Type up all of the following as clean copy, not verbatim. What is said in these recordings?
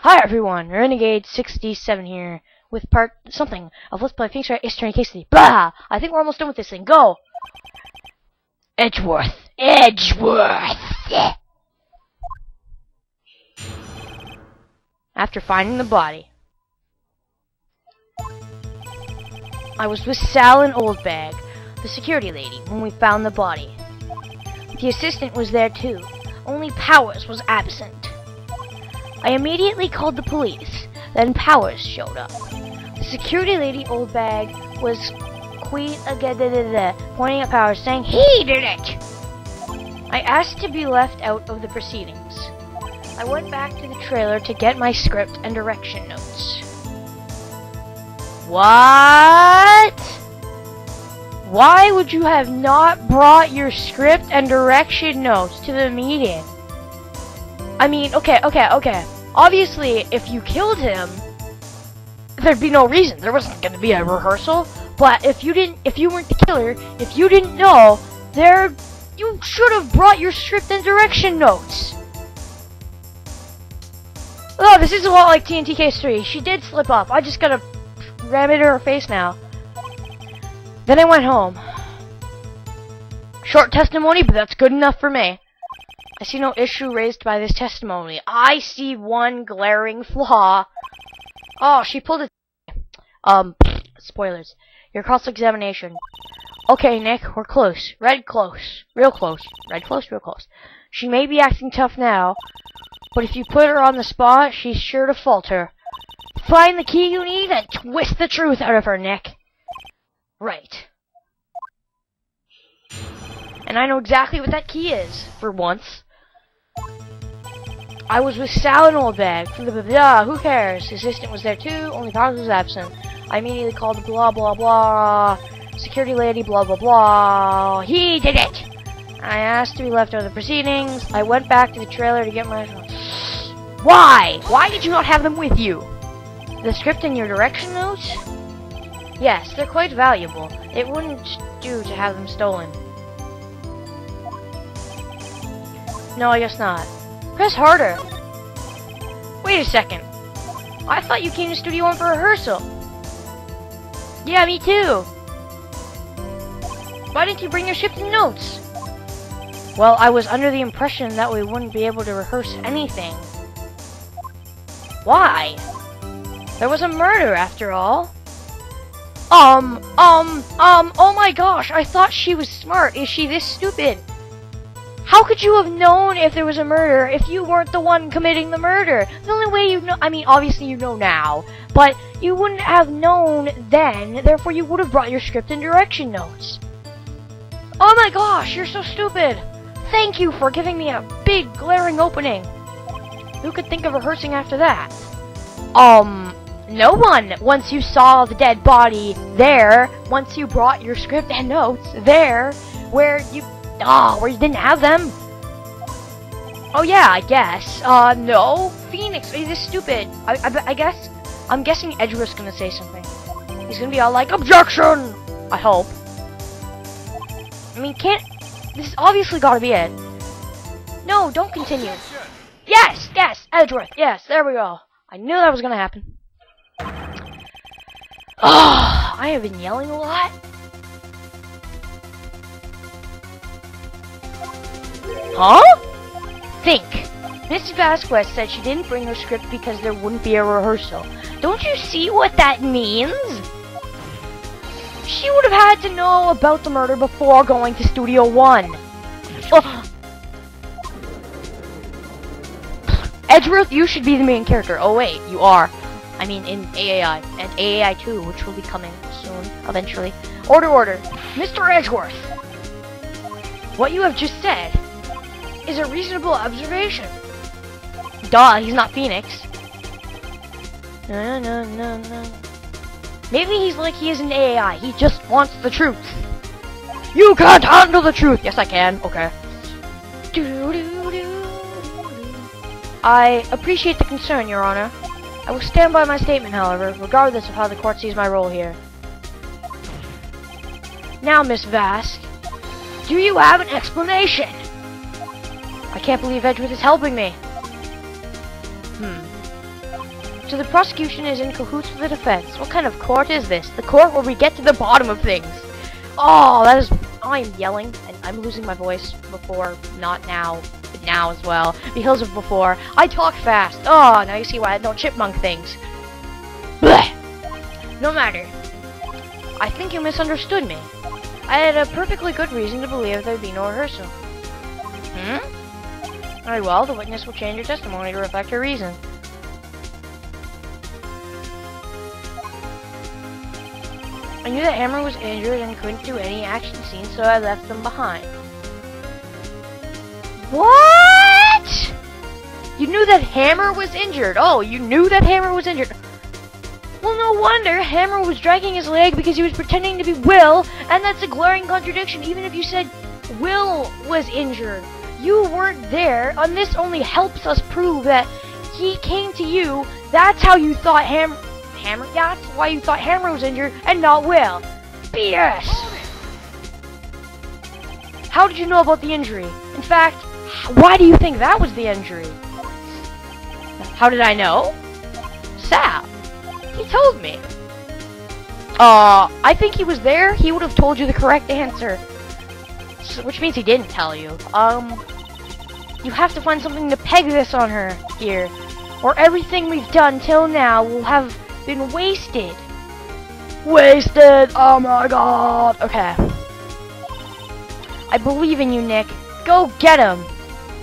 Hi everyone, Renegade 67 here with part something of Let's Play Phoenix Wright History Case Study. Blah! I think we're almost done with this thing. Go! Edgeworth! After finding the body, I was with Sal and Oldbag, the security lady, when we found the body. The assistant was there too, only Powers was absent. I immediately called the police, then Powers showed up. The security lady, Oldbag, was pointing at Powers, saying he did it! I asked to be left out of the proceedings. I went back to the trailer to get my script and direction notes. What? Why would you have not brought your script and direction notes to the meeting? I mean, okay. Obviously, if you killed him, there'd be no reason. There wasn't going to be a rehearsal. But if you weren't the killer, if you didn't know, you should have brought your script and direction notes. Oh, this is a lot like TNT Case 3. She did slip up. I just gotta ram it in her face now. Then I went home. Short testimony, but that's good enough for me. I see no issue raised by this testimony. I see one glaring flaw. Oh, she pulled it. Spoilers. Your cross-examination. Okay, Nick, we're close. Red close. Real close. Red close, real close. She may be acting tough now, but if you put her on the spot, she's sure to falter. Find the key you need and twist the truth out of her, Nick. Right. And I know exactly what that key is, for once. I was with Sal and Oldbag. Who cares? The assistant was there too, only Powers was absent. I immediately called the blah blah blah security lady blah blah blah. He did it! I asked to be left out of the proceedings. I went back to the trailer to get my... Why? Why did you not have them with you? The script and your direction notes? Yes, they're quite valuable. It wouldn't do to have them stolen. No, I guess not. Press harder. Wait a second. I thought you came to Studio 1 for rehearsal. Yeah, me too. Why didn't you bring your script and notes? Well, I was under the impression that we wouldn't be able to rehearse anything. Why? There was a murder after all. Oh my gosh, I thought she was smart. Is she this stupid? How could you have known if there was a murder if you weren't the one committing the murder? The only way you know, I mean, obviously you know now, but you wouldn't have known then, therefore you would have brought your script and direction notes. Oh my gosh, you're so stupid. Thank you for giving me a big glaring opening. Who could think of rehearsing after that? No one. Once you saw the dead body there, once you brought your script and notes there, where you didn't have them. Oh yeah, I guess. No. Phoenix, are you this stupid? I'm guessing Edgeworth's gonna say something. He's gonna be all like, objection! I hope. I mean, this has obviously gotta be it. No, don't continue. Yes, Edgeworth, yes, there we go. I knew that was gonna happen. Oh, I have been yelling a lot. Huh? Think. Miss Vasquez said she didn't bring her script because there wouldn't be a rehearsal. Don't you see what that means? She would have had to know about the murder before going to Studio 1. Edgeworth, you should be the main character. Oh wait, you are. I mean, in AAI. And AAI 2, which will be coming soon, eventually. Order. Mr. Edgeworth! What you have just said is a reasonable observation. Duh, he's not Phoenix. No. Maybe he's like he is in AAI. He just wants the truth. You can't handle the truth! Yes, I can. Okay. I appreciate the concern, Your Honor. I will stand by my statement, however, regardless of how the court sees my role here. Now, Miss Vask, do you have an explanation? I can't believe Edgeworth is helping me. So the prosecution is in cahoots with the defense. What kind of court is this? The court where we get to the bottom of things. Oh, that is... I'm yelling, and I'm losing my voice before, not now, but now as well. Because of before. I talk fast. Oh, now you see why I don't chipmunk things. Blech. No matter. I think you misunderstood me. I had a perfectly good reason to believe there'd be no rehearsal. Very well, the witness will change her testimony to reflect her reason. I knew that Hammer was injured and couldn't do any action scenes, so I left them behind. What? You knew that Hammer was injured? Oh, you knew that Hammer was injured. Well, no wonder Hammer was dragging his leg because he was pretending to be Will, and that's a glaring contradiction even if you said Will was injured. You weren't there, and this only helps us prove that he came to you. That's how you thought Hammer, that's why you thought Hammer was injured and not Will. BS! How did you know about the injury? In fact, why do you think that was the injury? How did I know? Sal. He told me. I think he was there. He would have told you the correct answer. So, which means he didn't tell you. You have to find something to peg this on her here. Or everything we've done till now will have been wasted. Wasted! Oh my god! Okay. I believe in you, Nick. Go get him!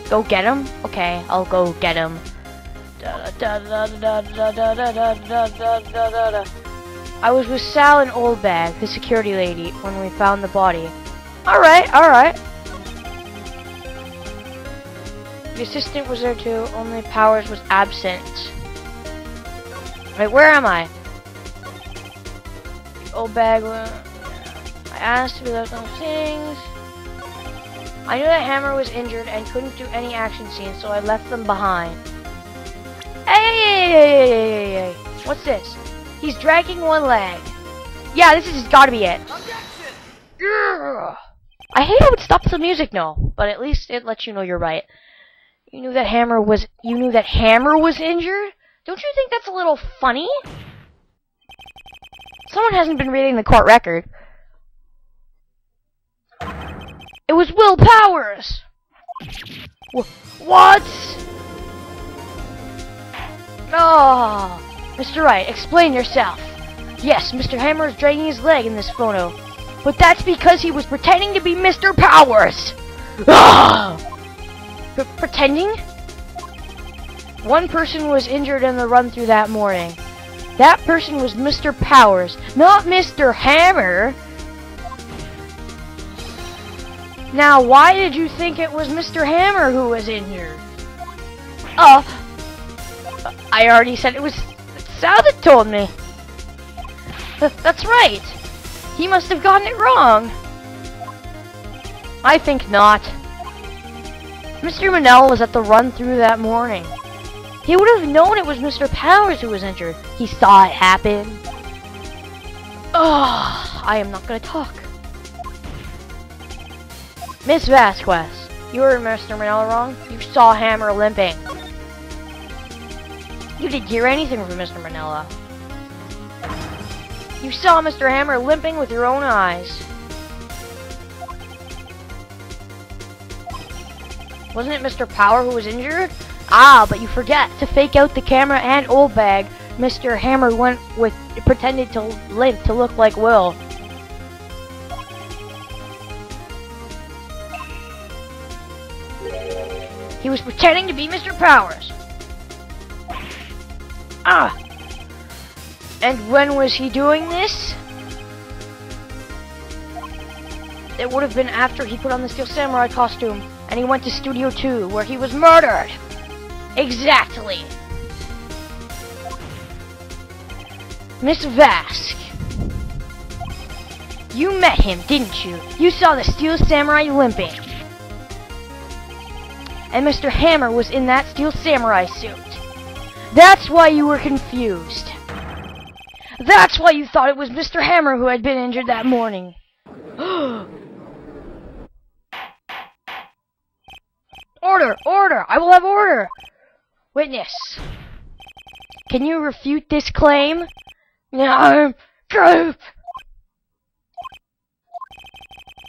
Go get him? Okay, I'll go get him. I was with Sal and Oldbag, the security lady, when we found the body. Alright, alright. The assistant was there too, only Powers was absent. Wait, where am I? Oldbag, I asked if he left those things. I knew that Hammer was injured and couldn't do any action scenes, so I left them behind. Hey! What's this? He's dragging one leg. Yeah, this has gotta be it. I hate how it stops the music now, but at least it lets you know you're right. You knew that Hammer was injured? Don't you think that's a little funny? Someone hasn't been reading the court record. It was Will Powers! What? Oh, Mr. Wright, explain yourself. Yes, Mr. Hammer is dragging his leg in this photo, but that's because he was pretending to be Mr. Powers. Pretending? One person was injured in the run-through that morning. That person was Mr. Powers, not Mr. Hammer. Now, why did you think it was Mr. Hammer who was injured? I already said it was Sal that told me. That's right. He must have gotten it wrong. I think not. Mr. Manel was at the run-through that morning. He would have known it was Mr. Powers who was injured. He saw it happen. I am not gonna talk. Miss Vasquez, you heard Mr. Manel wrong. You saw Hammer limping. You didn't hear anything from Mr. Manella. You saw Mr. Hammer limping with your own eyes. Wasn't it Mr. Power who was injured? Ah, but you forget to fake out the camera and Oldbag. Mr. Hammer went with pretended to limp to look like Will. He was pretending to be Mr. Powers. And when was he doing this? It would have been after he put on the Steel Samurai costume and he went to Studio 2 where he was murdered. Exactly. Miss Vask. You met him, didn't you? You saw the Steel Samurai limping. And Mr. Hammer was in that Steel Samurai suit. That's why you were confused. That's why you thought it was Mr. Hammer who had been injured that morning. Order! Order! I will have order! Witness. Can you refute this claim? No. Proof.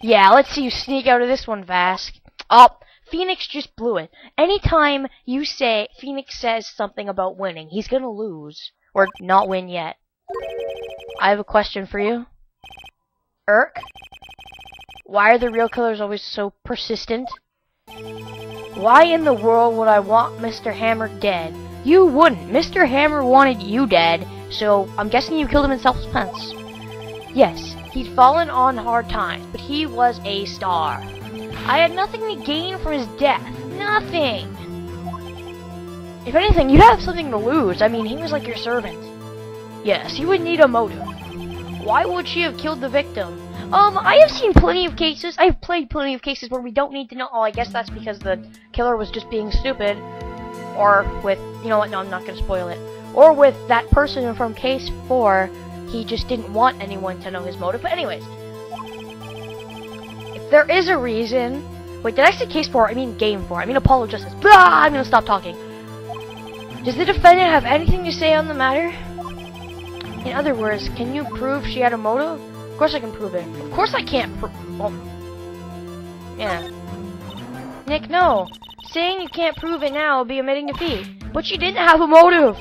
Yeah, let's see you sneak out of this one, Vask. Oh, Phoenix just blew it. Anytime you say Phoenix says something about winning, he's gonna lose. Or not win yet. I have a question for you. Irk? Why are the real killers always so persistent? Why in the world would I want Mr. Hammer dead? You wouldn't. Mr. Hammer wanted you dead, so I'm guessing you killed him in self-defense. Yes, he'd fallen on hard times, but he was a star. I had nothing to gain from his death. Nothing! If anything, you'd have something to lose. I mean, he was like your servant. Yes, you would need a motive. Why would she have killed the victim? I have seen plenty of cases. I've played plenty of cases where we don't need to know. Oh, I guess that's because the killer was just being stupid. Or with, you know what, no, I'm not going to spoil it. Or with that person from case 4, he just didn't want anyone to know his motive. But anyways, if there is a reason... Wait, did I say case 4? I mean game 4. I mean Apollo Justice. Blah! I'm going to stop talking. Does the defendant have anything to say on the matter? In other words, can you prove she had a motive? Of course I can prove it. Of course I can't well, yeah. Nick, no. Saying you can't prove it now would be admitting defeat. But she didn't have a motive.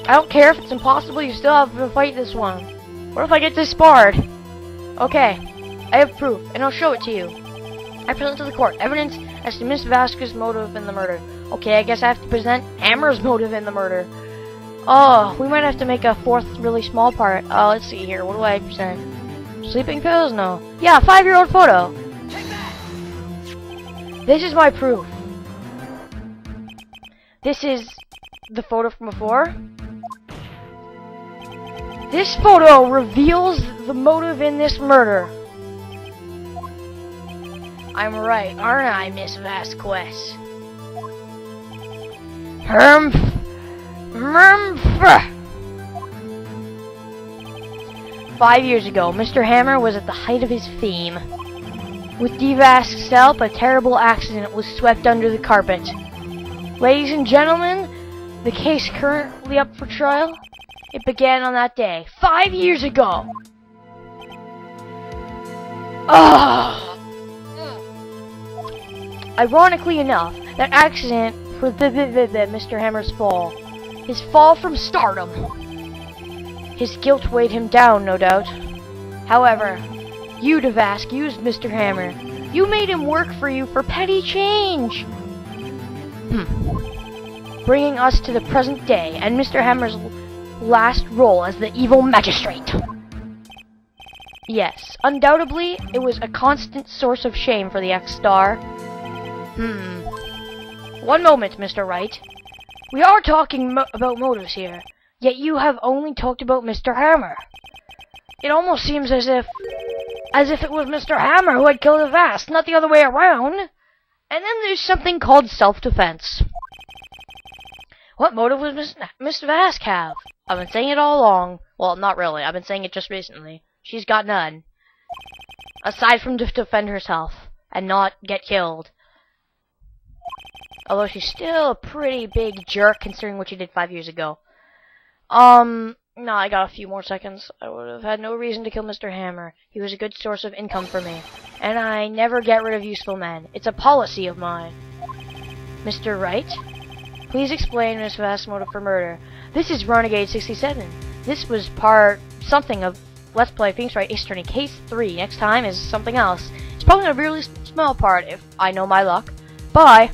I don't care if it's impossible, you still have to fight this one. What if I get disbarred? Okay, I have proof, and I'll show it to you. I present to the court evidence as to Miss Vasquez's motive in the murder. Okay, I guess I have to present Hammer's motive in the murder. Oh, we might have to make a 4th really small part. Let's see here. What do I present? Sleeping pills? No. Yeah, 5-year-old photo. This is my proof. This is the photo from before. This photo reveals the motive in this murder. I'm right, aren't I, Miss Vasquez? Humph. 5 years ago, Mr. Hammer was at the height of his fame. With Vask's help, a terrible accident was swept under the carpet. Ladies and gentlemen, the case currently up for trial, it began on that day, 5 years ago. Ironically enough, that accident for Mr. Hammer's fall. His fall from stardom. His guilt weighed him down, no doubt. However, you, Vask, used Mr. Hammer. You made him work for you for petty change. Bringing us to the present day and Mr. Hammer's last role as the evil magistrate. Yes, undoubtedly, it was a constant source of shame for the ex-star. One moment, Mr. Wright. We are talking about motives here, yet you have only talked about Mr. Hammer. It almost seems as if it was Mr. Hammer who had killed Vask, not the other way around. And then there's something called self-defense. What motive would Miss Vask have? I've been saying it all along. Well, not really. I've been saying it just recently. She's got none. Aside from to defend herself and not get killed. Although she's still a pretty big jerk considering what she did 5 years ago. No, I got a few more seconds. I would have had no reason to kill Mr. Hammer. He was a good source of income for me. And I never get rid of useful men. It's a policy of mine. Mr. Wright? Please explain Miss Vask's motive for murder. This is Renegade 67. This was part something of Let's Play Phoenix Wright Ace Attorney Case 3. Next time is something else. It's probably a really small part if I know my luck. Bye!